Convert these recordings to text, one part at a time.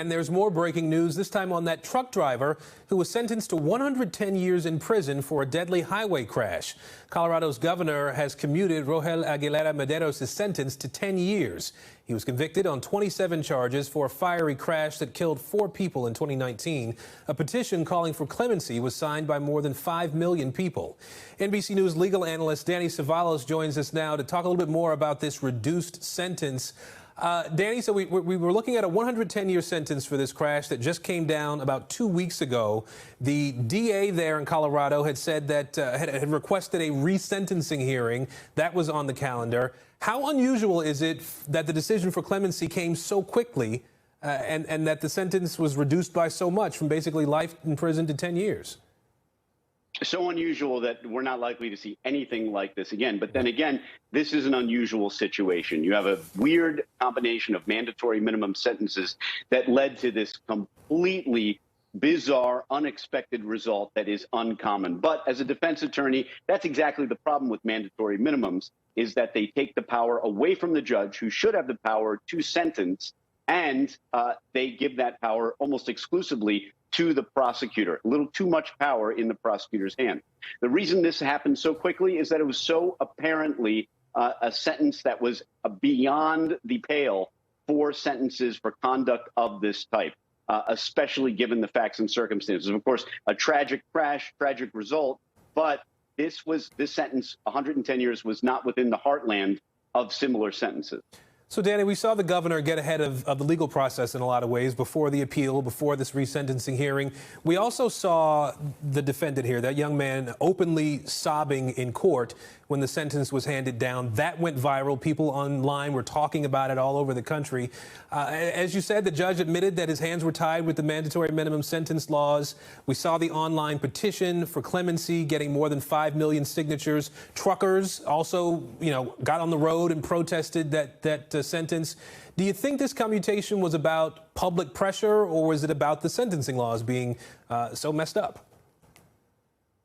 And there's more breaking news, this time on that truck driver who was sentenced to 110 years in prison for a deadly highway crash. Colorado's governor has commuted Rogel Aguilera-Mederos' sentence to 10 years. He was convicted on 27 charges for a fiery crash that killed 4 people in 2019. A petition calling for clemency was signed by more than 5 million people. NBC News legal analyst Danny Cevallos joins us now to talk a little bit more about this reduced sentence. Danny, so we were looking at a 110-year sentence for this crash that just came down about 2 weeks ago. The DA there in Colorado had said that had requested a resentencing hearing. That was on the calendar. How unusual is it that the decision for clemency came so quickly and that the sentence was reduced by so much, from basically life in prison to 10 years? So unusual that we're not likely to see anything like this again. But then again, this is an unusual situation. You have a weird combination of mandatory minimum sentences that led to this completely bizarre, unexpected result that is uncommon. But as a defense attorney, that's exactly the problem with mandatory minimums, is that they take the power away from the judge, who should have the power to sentence, and they give that power almost exclusively to the prosecutor. A little too much power in the prosecutor's hand. The reason this happened so quickly is that it was so apparently a sentence that was beyond the pale for sentences for conduct of this type, especially given the facts and circumstances. Of course, a tragic crash, tragic result, but this sentence, 110 years, was not within the heartland of similar sentences. So, Danny, we saw the governor get ahead of the legal process in a lot of ways before the appeal, before this resentencing hearing. We also saw the defendant here, that young man, openly sobbing in court when the sentence was handed down. That went viral. People online were talking about it all over the country. As you said, the judge admitted that his hands were tied with the mandatory minimum sentence laws. We saw the online petition for clemency getting more than 5 million signatures. Truckers also, got on the road and protested that sentence. Do you think this commutation was about public pressure, or was it about the sentencing laws being so messed up?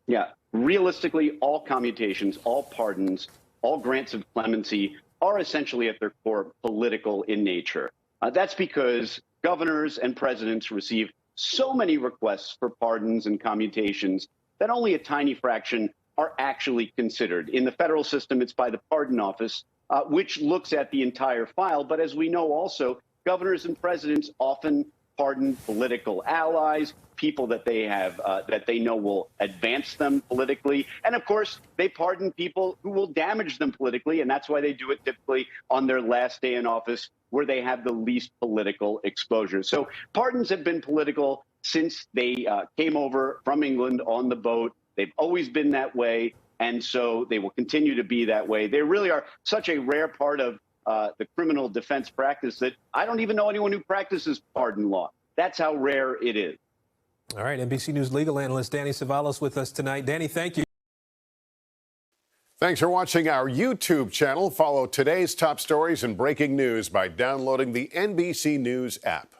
Yeah, realistically, all commutations, all pardons, all grants of clemency are essentially at their core political in nature. That's because governors and presidents receive so many requests for pardons and commutations that only a tiny fraction are actually considered. In the federal system, it's by the Pardon Office, which looks at the entire file. But as we know also, governors and presidents often pardon political allies, people that they have, that they know will advance them politically. And of course, they pardon people who will damage them politically. And that's why they do it typically on their last day in office, where they have the least political exposure. So pardons have been political since they came over from England on the boat. They've always been that way. And so they will continue to be that way. They really are such a rare part of the criminal defense practice that I don't even know anyone who practices pardon law. That's how rare it is. All right, NBC News legal analyst Danny Cevallos with us tonight. Danny, thank you. Thanks for watching our YouTube channel. Follow today's top stories and breaking news by downloading the NBC News app.